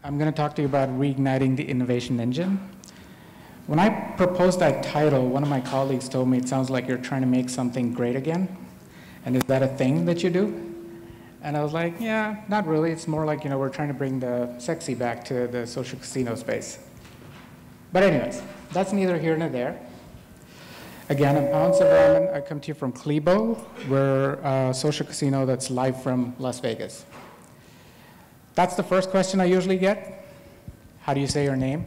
I'm going to talk to you about reigniting the innovation engine. When I proposed that title, one of my colleagues told me it sounds like you're trying to make something great again. And is that a thing that you do? And I was like, yeah, not really. It's more like, we're trying to bring the sexy back to the social casino space. But anyways, that's neither here nor there. Again, I'm Pawan Sivaraman. I come to you from Klebo. We're a social casino that's live from Las Vegas. That's the first question I usually get. How do you say your name?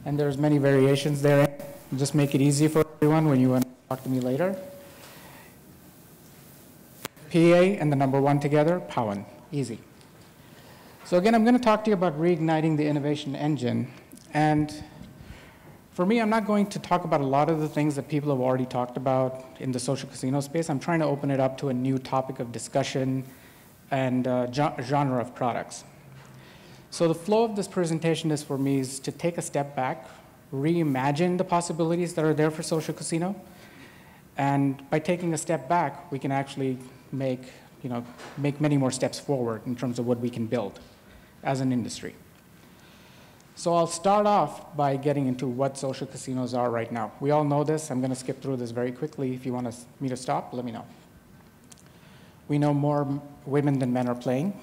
And there's many variations there. Just make it easy for everyone when you want to talk to me later. PA and the number 1 together, Pawan. Easy. So again, I'm going to talk to you about reigniting the innovation engine. And for me, I'm not going to talk about a lot of the things that people have already talked about in the social casino space. I'm trying to open it up to a new topic of discussion and genre of products. So the flow of this presentation is for me is to take a step back, reimagine the possibilities that are there for social casino, and by taking a step back, we can actually make many more steps forward in terms of what we can build as an industry. So I'll start off by getting into what social casinos are right now. We all know this. I'm going to skip through this very quickly. If you want me to stop, let me know. We know more women than men are playing.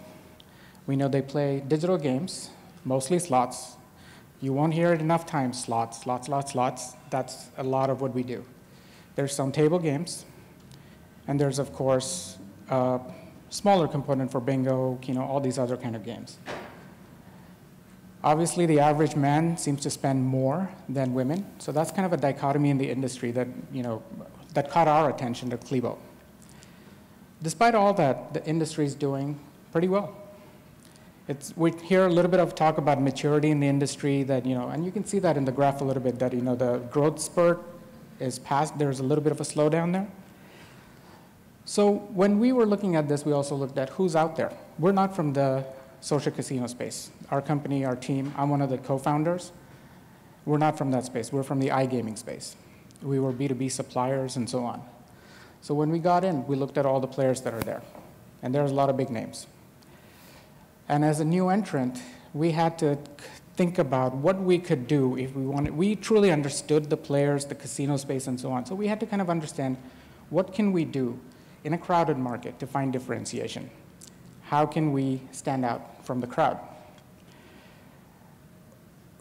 We know they play digital games, mostly slots. You won't hear it enough times, slots, slots, slots, slots. That's a lot of what we do. There's some table games, and there's, of course, a smaller component for bingo, all these other kind of games. Obviously, the average man seems to spend more than women, so that's kind of a dichotomy in the industry that, that caught our attention at Klebo. Despite all that, the industry is doing pretty well. We hear a little bit of talk about maturity in the industry that, and you can see that in the graph a little bit, that, the growth spurt is past. There's a little bit of a slowdown there. So when we were looking at this, we also looked at who's out there. We're not from the social casino space. Our company, our team, I'm one of the co-founders. We're not from that space. We're from the iGaming space. We were B2B suppliers and so on. So when we got in, we looked at all the players that are there. And there's a lot of big names. And as a new entrant, we had to think about what we could do if we wanted. We truly understood the players, the casino space, and so on. So we had to kind of understand what can we do in a crowded market to find differentiation. How can we stand out from the crowd?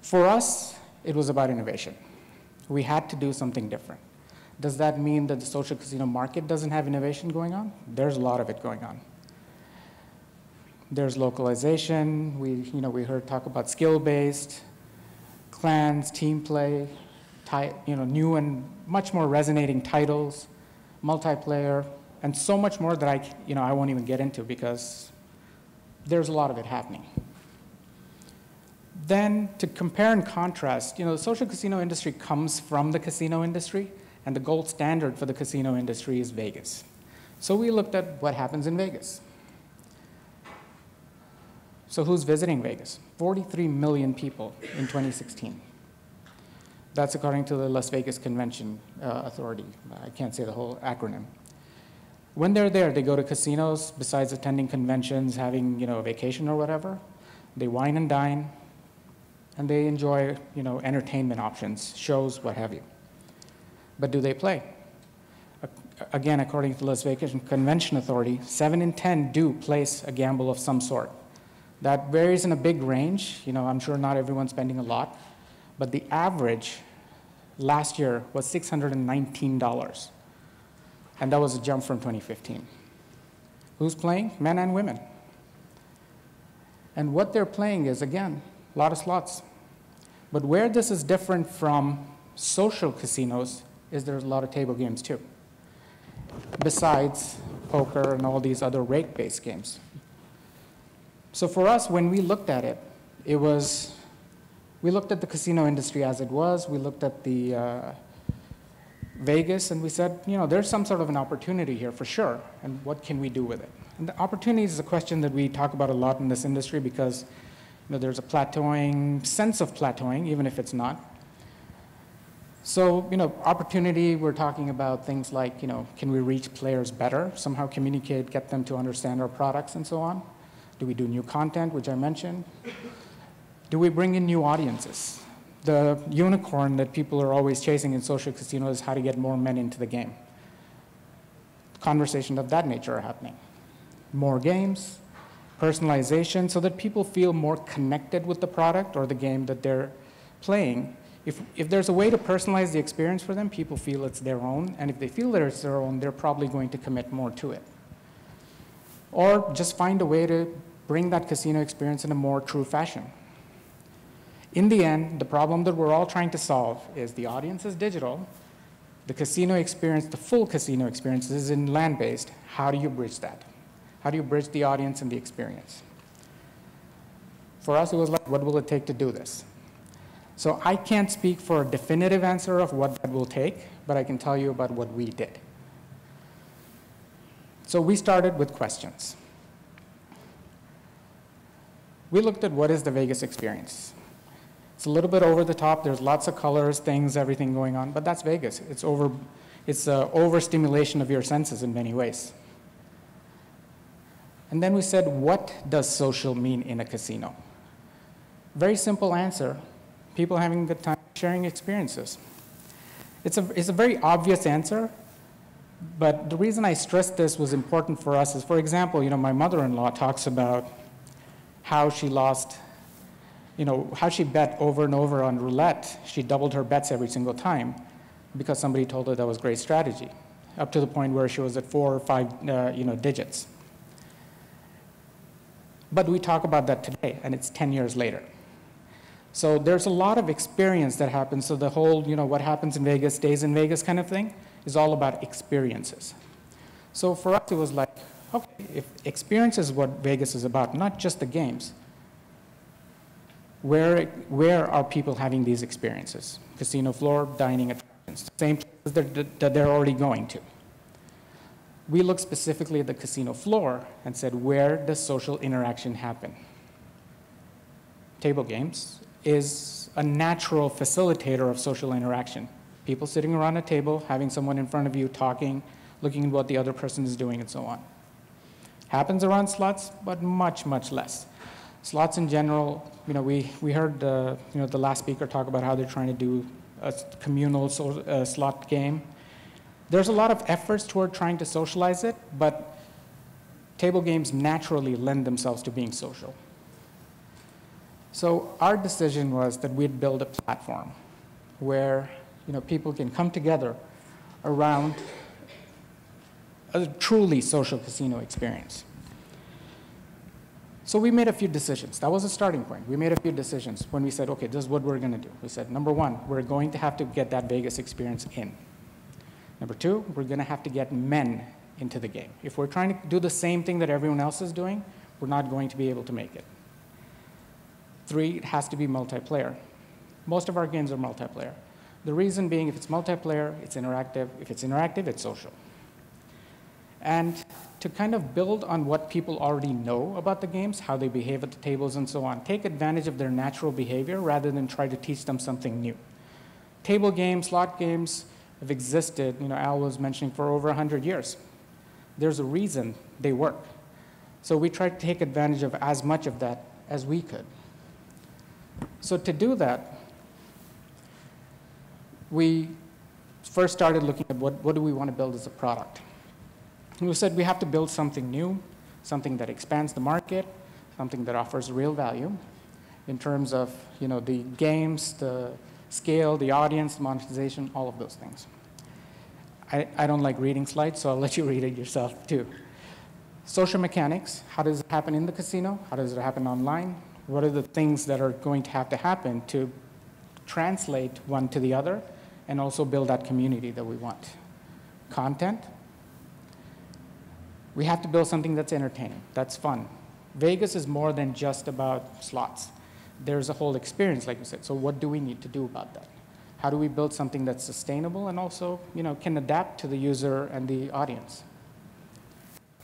For us, it was about innovation. We had to do something different. Does that mean that the social casino market doesn't have innovation going on? There's a lot of it going on. There's localization. We heard talk about skill-based, clans, team play, new and much more resonating titles, multiplayer, and so much more that I won't even get into because there's a lot of it happening. Then to compare and contrast, the social casino industry comes from the casino industry, and the gold standard for the casino industry is Vegas. So we looked at what happens in Vegas. So who's visiting Vegas? 43 million people in 2016. That's according to the Las Vegas Convention Authority. I can't say the whole acronym. When they're there, they go to casinos, besides attending conventions, having a vacation or whatever. They wine and dine, and they enjoy entertainment options, shows, what have you. But do they play? Again, according to the Las Vegas Convention Authority, 7 in 10 do place a gamble of some sort. That varies in a big range. I'm sure not everyone's spending a lot, but the average last year was $619. And that was a jump from 2015. Who's playing? Men and women. And what they're playing is, again, a lot of slots. But where this is different from social casinos is there's a lot of table games too, besides poker and all these other rake-based games. So for us, when we looked at it, we looked at the casino industry as it was. We looked at the Vegas, and we said, there's some sort of an opportunity here for sure, and what can we do with it? And the opportunity is a question that we talk about a lot in this industry because there's a plateauing, sense of plateauing, even if it's not. So, opportunity, we're talking about things like, can we reach players better, somehow communicate, get them to understand our products and so on? Do we do new content, which I mentioned? Do we bring in new audiences? The unicorn that people are always chasing in social casino is how to get more men into the game. Conversations of that nature are happening. More games, personalization, so that people feel more connected with the product or the game that they're playing. If there's a way to personalize the experience for them, people feel it's their own, and if they feel that it's their own, they're probably going to commit more to it. Or just find a way to bring that casino experience in a more true fashion. In the end, the problem that we're all trying to solve is the audience is digital, the casino experience, the full casino experience is in land-based. How do you bridge that? How do you bridge the audience and the experience? For us, it was like, what will it take to do this? So I can't speak for a definitive answer of what that will take, but I can tell you about what we did. So we started with questions. We looked at what is the Vegas experience. It's a little bit over the top. There's lots of colors, things, everything going on, but that's Vegas. It's overstimulation of your senses in many ways. And then we said, what does social mean in a casino? Very simple answer. People having a good time, sharing experiences. It's a very obvious answer, but the reason I stressed this was important for us is, for example, my mother-in-law talks about how she lost, how she bet over and over on roulette. She doubled her bets every single time because somebody told her that was great strategy, up to the point where she was at 4 or 5 digits. But we talk about that today, and it's 10 years later. So there's a lot of experience that happens. So the whole, what happens in Vegas stays in Vegas kind of thing is all about experiences. So for us, it was like, okay, if experience is what Vegas is about, not just the games, where are people having these experiences? Casino floor, dining attractions, same places that they're already going to. We looked specifically at the casino floor and said, where does social interaction happen? Table games is a natural facilitator of social interaction. People sitting around a table, having someone in front of you talking, looking at what the other person is doing, and so on. Happens around slots, but much, much less. Slots in general, we heard the last speaker talk about how they're trying to do a communal slot game. There's a lot of efforts toward trying to socialize it, but table games naturally lend themselves to being social. So our decision was that we'd build a platform where people can come together around a truly social casino experience. So we made a few decisions. That was a starting point. We made a few decisions when we said, okay, this is what we're going to do. We said, number one, we're going to have to get that Vegas experience in. Number two, we're going to have to get men into the game. If we're trying to do the same thing that everyone else is doing, we're not going to be able to make it. Three, it has to be multiplayer. Most of our games are multiplayer. The reason being, if it's multiplayer, it's interactive. If it's interactive, it's social. And to kind of build on what people already know about the games, how they behave at the tables and so on, take advantage of their natural behavior rather than try to teach them something new. Table games, slot games have existed, Al was mentioning, for over 100 years. There's a reason they work. So we tried to take advantage of as much of that as we could. So to do that, we first started looking at what do we want to build as a product. And we said we have to build something new, something that expands the market, something that offers real value in terms of the games, the scale, the audience, the monetization, all of those things. I don't like reading slides, so I'll let you read it yourself too. Social mechanics, how does it happen in the casino? How does it happen online? What are the things that are going to happen to translate one to the other and also build that community that we want? Content. We have to build something that's entertaining, that's fun. Vegas is more than just about slots. There's a whole experience, like you said. So what do we need to do about that? How do we build something that's sustainable and also can adapt to the user and the audience?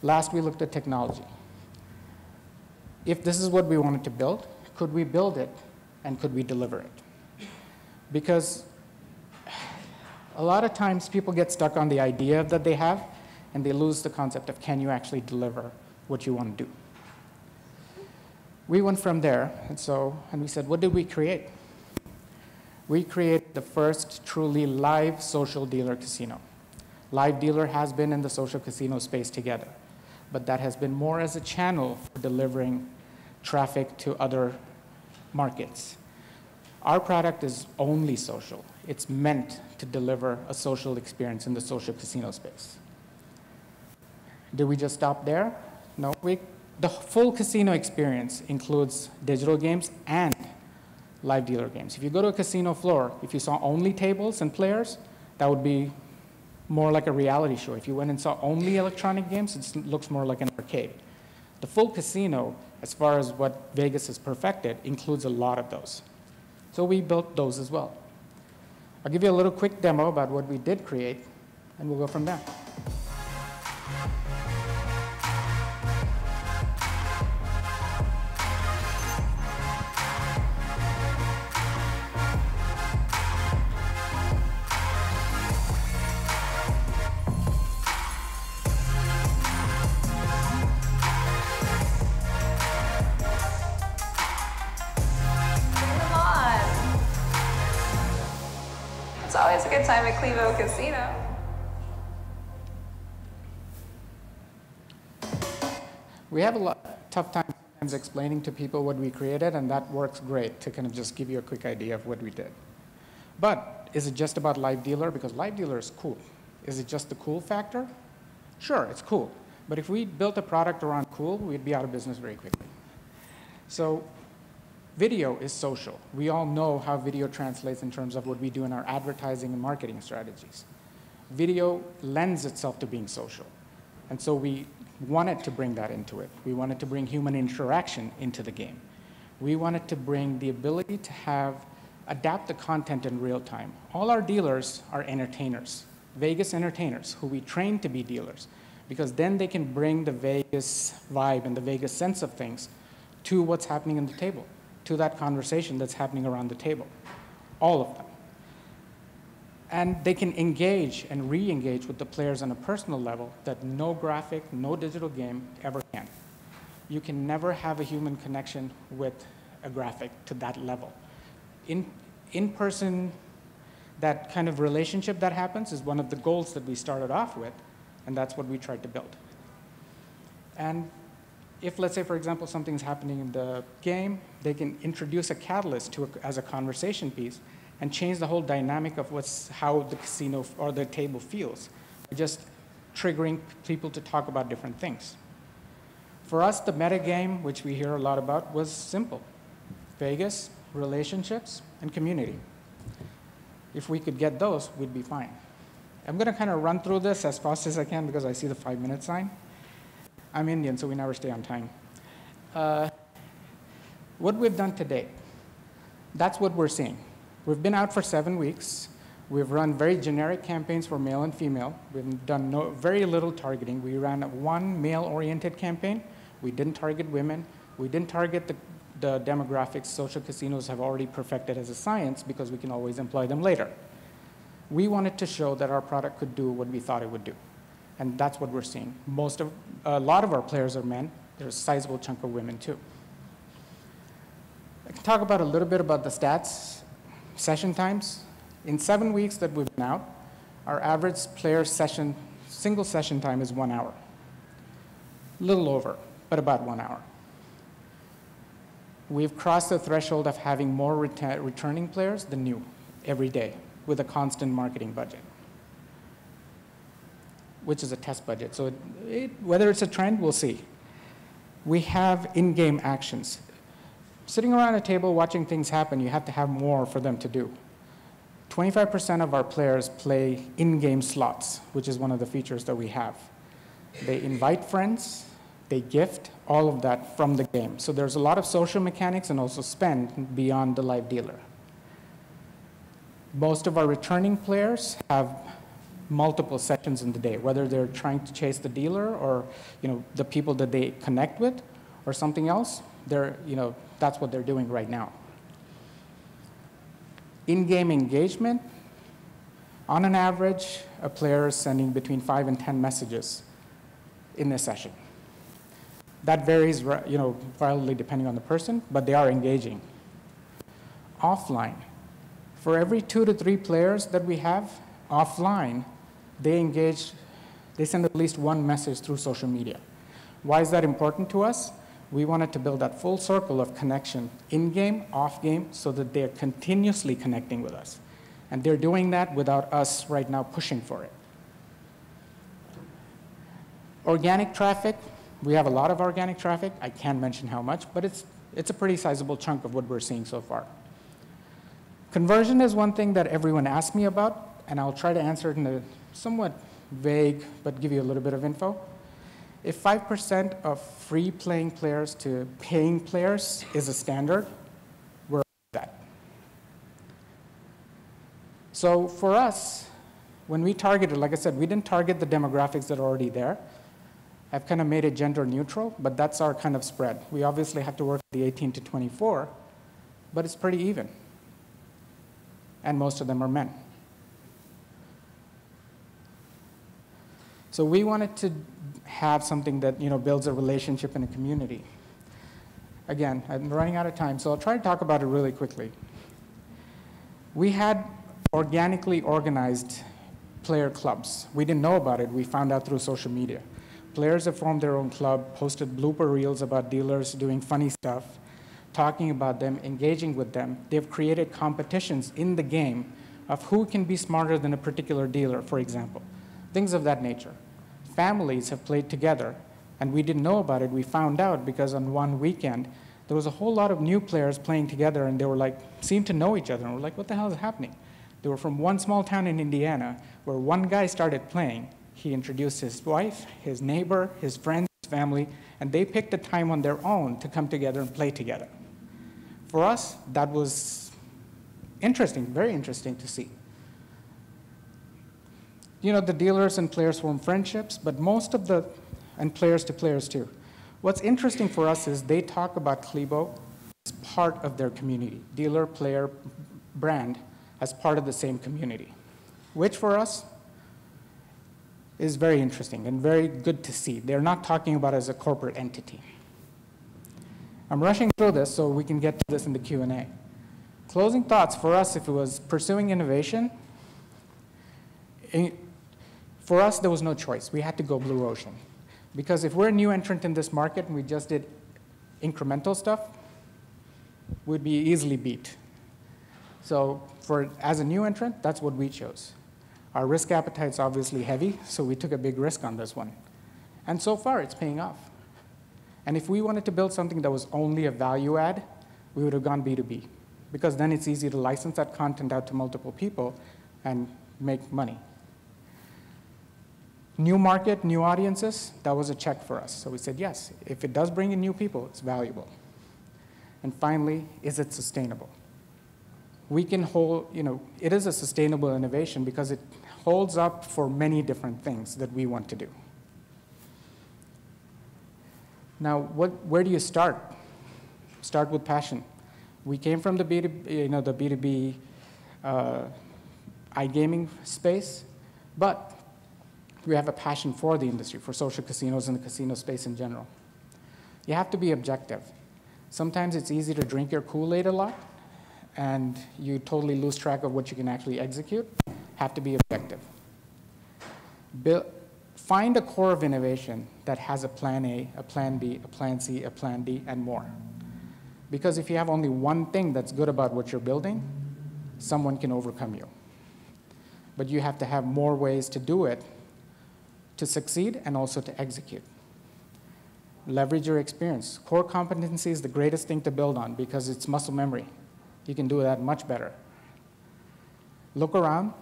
Last, we looked at technology. If this is what we wanted to build, could we build it and could we deliver it? Because a lot of times people get stuck on the idea that they have and they lose the concept of can you actually deliver what you want to do. We went from there, and we said, what did we create? We created the first truly live social dealer casino. Live dealer has been in the social casino space together, but that has been more as a channel for delivering traffic to other markets. Our product is only social. It's meant to deliver a social experience in the social casino space. Did we just stop there? No, the full casino experience includes digital games and live dealer games. If you go to a casino floor, if you saw only tables and players, that would be more like a reality show. If you went and saw only electronic games, it looks more like an arcade. The full casino, as far as what Vegas has perfected, includes a lot of those. So we built those as well. I'll give you a little quick demo about what we did create, and we'll go from there. It's always a good time at Clevo Casino. We have a tough time sometimes explaining to people what we created, and that works great to kind of just give you a quick idea of what we did. But is it just about live dealer? Because live dealer is cool. Is it just the cool factor? Sure, it's cool. But if we built a product around cool, we'd be out of business very quickly. So video is social. We all know how video translates in terms of what we do in our advertising and marketing strategies. Video lends itself to being social. And so we wanted to bring that into it. We wanted to bring human interaction into the game. We wanted to bring the ability to adapt the content in real time. All our dealers are entertainers, Vegas entertainers, who we train to be dealers, because then they can bring the Vegas vibe and the Vegas sense of things to what's happening in the table, to that conversation that's happening around the table, all of them. And they can engage and re-engage with the players on a personal level that no graphic, no digital game ever can. You can never have a human connection with a graphic to that level. In person, that kind of relationship that happens is one of the goals that we started off with, and that's what we tried to build. And if, let's say, for example, something's happening in the game, they can introduce a catalyst as a conversation piece and change the whole dynamic of how the casino or the table feels, just triggering people to talk about different things. For us, the metagame, which we hear a lot about, was simple. Vegas, relationships, and community. If we could get those, we'd be fine. I'm going to kind of run through this as fast as I can because I see the 5-minute sign. I'm Indian, so we never stay on time. What we've done to date, that's what we're seeing. We've been out for 7 weeks. We've run very generic campaigns for male and female. We've done very little targeting. We ran one male-oriented campaign. We didn't target women. We didn't target the demographics social casinos have already perfected as a science because we can always employ them later. We wanted to show that our product could do what we thought it would do. And that's what we're seeing. A lot of our players are men. There's a sizable chunk of women too. I can talk about a little bit about the stats. Session times. In 7 weeks that we've been out, our average player single session time is 1 hour. A little over, but about 1 hour. We've crossed the threshold of having more returning players than new every day with a constant marketing budget, which is a test budget. So whether it's a trend, we'll see. We have in-game actions. Sitting around a table watching things happen, you have to have more for them to do. 25% of our players play in-game slots, which is one of the features that we have. They invite friends, they gift, all of that from the game. So there's a lot of social mechanics and also spend beyond the live dealer. Most of our returning players have multiple sessions in the day, whether they're trying to chase the dealer or the people that they connect with or something else. That's what they're doing right now. In-game engagement, on an average, a player is sending between 5 and 10 messages in a session. That varies, wildly depending on the person, but they are engaging. Offline, for every 2 to 3 players that we have offline, they engage, they send at least one message through social media. Why is that important to us? We wanted to build that full circle of connection in-game, off-game, so that they're continuously connecting with us. And they're doing that without us right now pushing for it. Organic traffic, we have a lot of organic traffic. I can't mention how much, but it's a pretty sizable chunk of what we're seeing so far. Conversion is one thing that everyone asks me about, and I'll try to answer it in a somewhat vague, but give you a little bit of info. If 5% of free playing players to paying players is a standard, we're at that. So for us, when we targeted, like I said, we didn't target the demographics that are already there. I've kind of made it gender neutral, but that's our kind of spread. We obviously have to work with the 18 to 24, but it's pretty even. And most of them are men. So we wanted to have something that builds a relationship in a community. Again, I'm running out of time, so I'll try to talk about it really quickly. We had organically organized player clubs. We didn't know about it. We found out through social media. Players have formed their own club, posted blooper reels about dealers doing funny stuff, talking about them, engaging with them. They've created competitions in the game of who can be smarter than a particular dealer, for example. Things of that nature. Families have played together, and we didn't know about it. We found out because on one weekend, there was a whole lot of new players playing together, and they were like, seemed to know each other, and we're like, what the hell is happening? They were from one small town in Indiana, where one guy started playing. He introduced his wife, his neighbor, his friends, his family, and they picked a time on their own to come together and play together. For us, that was interesting, very interesting to see. The dealers and players form friendships, but most of and players to players too. What's interesting for us is they talk about Klevo as part of their community, dealer, player, brand, as part of the same community, which for us is very interesting and very good to see. They're not talking about it as a corporate entity. I'm rushing through this so we can get to this in the Q&A. Closing thoughts for us, if it was pursuing innovation, for us, there was no choice. We had to go blue ocean. Because if we're a new entrant in this market and we just did incremental stuff, we'd be easily beat. So as a new entrant, that's what we chose. Our risk appetite's obviously heavy, so we took a big risk on this one. And so far, it's paying off. And if we wanted to build something that was only a value add, we would have gone B2B. Because then it's easy to license that content out to multiple people and make money. New market, new audiences, that was a check for us. So we said, yes, if it does bring in new people, it's valuable. And finally, is it sustainable? We can hold, it is a sustainable innovation because it holds up for many different things that we want to do. Now, where do you start? Start with passion. We came from the B2B iGaming space, but we have a passion for the industry, for social casinos and the casino space in general. You have to be objective. Sometimes it's easy to drink your Kool-Aid a lot, and you totally lose track of what you can actually execute. Have to be objective. Find a core of innovation that has a plan A, a plan B, a plan C, a plan D, and more. Because if you have only one thing that's good about what you're building, someone can overcome you. But you have to have more ways to do it, to succeed and also to execute. Leverage your experience. Core competency is the greatest thing to build on because it's muscle memory. You can do that much better. Look around,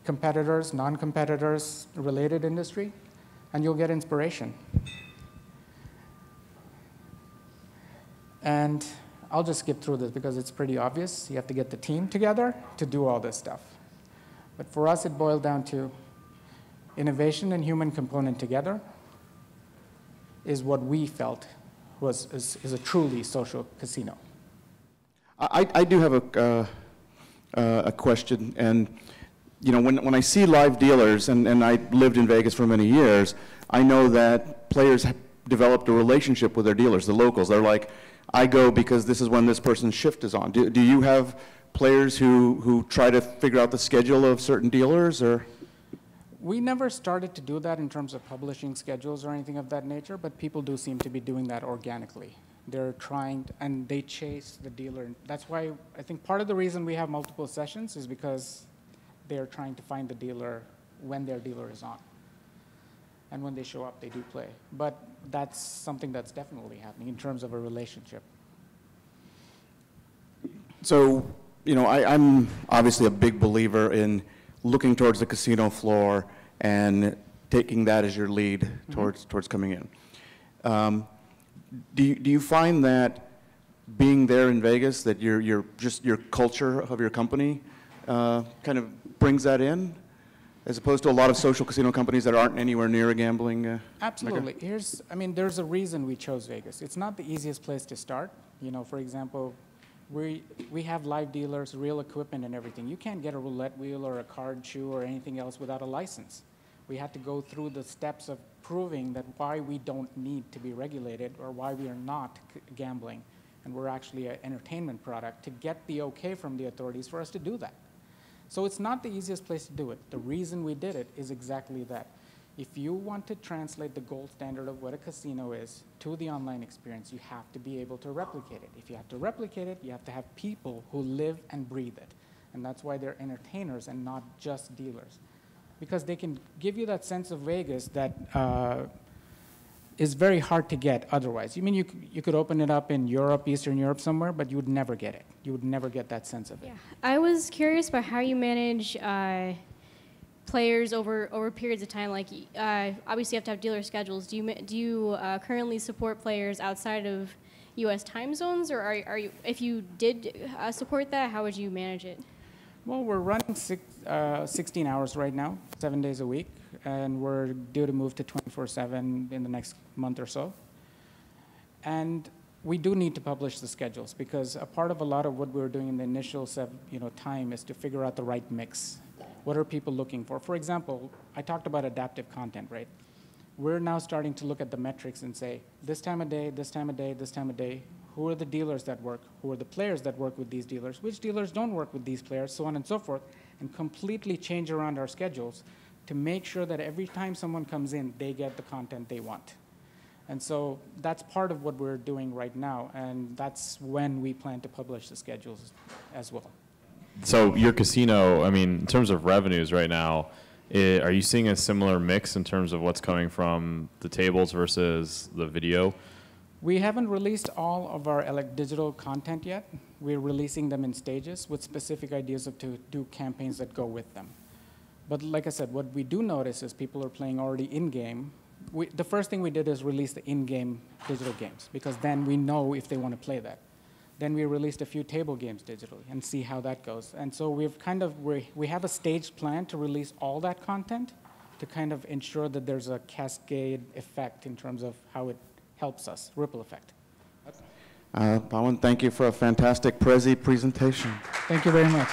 competitors, non-competitors, related industry, and you'll get inspiration. And I'll just skip through this because it's pretty obvious. You have to get the team together to do all this stuff. But for us, it boiled down to innovation and human component together is what we felt is a truly social casino. I do have a question, and when I see live dealers, and I lived in Vegas for many years, I know that players developed a relationship with their dealers, the locals. They're like, I go because this is when this person's shift is on. Do you have players who try to figure out the schedule of certain dealers, or? We never started to do that in terms of publishing schedules or anything of that nature, but people do seem to be doing that organically. They're trying, and they chase the dealer. That's why I think part of the reason we have multiple sessions is because they're trying to find the dealer when their dealer is on. And when they show up, they do play. But that's something that's definitely happening in terms of a relationship. So, you know, I'm obviously a big believer in looking towards the casino floor and taking that as your lead towards coming in. Do you find that being there in Vegas, that your culture of your company kind of brings that in, as opposed to a lot of social casino companies that aren't anywhere near a gambling? Absolutely. There's a reason we chose Vegas. It's not the easiest place to start. You know, for example, we have live dealers, real equipment and everything. You can't get a roulette wheel or a card shoe or anything else without a license. We had to go through the steps of proving that why we don't need to be regulated or why we are not gambling and we're actually an entertainment product to get the okay from the authorities for us to do that. So it's not the easiest place to do it. The reason we did it is exactly that. If you want to translate the gold standard of what a casino is to the online experience, you have to be able to replicate it. If you have to replicate it, you have to have people who live and breathe it. And that's why they're entertainers and not just dealers. Because they can give you that sense of Vegas that is very hard to get otherwise. You could open it up in Europe, Eastern Europe somewhere, but you would never get it. You would never get that sense of it. Yeah. I was curious about how you manage players over periods of time. Like, obviously you have to have dealer schedules. Do you currently support players outside of U.S. time zones, or are you? If you did support that, how would you manage it? Well, we're running 16 hours right now, 7 days a week, and we're due to move to 24/7 in the next month or so. And we do need to publish the schedules because a part of a lot of what we were doing in the initial time is to figure out the right mix. What are people looking for? For example, I talked about adaptive content, right? We're now starting to look at the metrics and say, this time of day, this time of day, this time of day, who are the dealers that work? Who are the players that work with these dealers? Which dealers don't work with these players? So on and so forth, and completely change around our schedules to make sure that every time someone comes in, they get the content they want. And so that's part of what we're doing right now, and that's when we plan to publish the schedules as well. So your casino, in terms of revenues right now, are you seeing a similar mix in terms of what's coming from the tables versus the video? We haven't released all of our digital content yet. We're releasing them in stages with specific ideas of to do campaigns that go with them. But like I said, what we do notice is people are playing already in-game. The first thing we did is release the in-game digital games, because then we know if they want to play that. Then we released a few table games digitally and see how that goes. And so we have a staged plan to release all that content to kind of ensure that there's a cascade effect in terms of how it helps us, ripple effect. Pawan, thank you for a fantastic presentation. Thank you very much.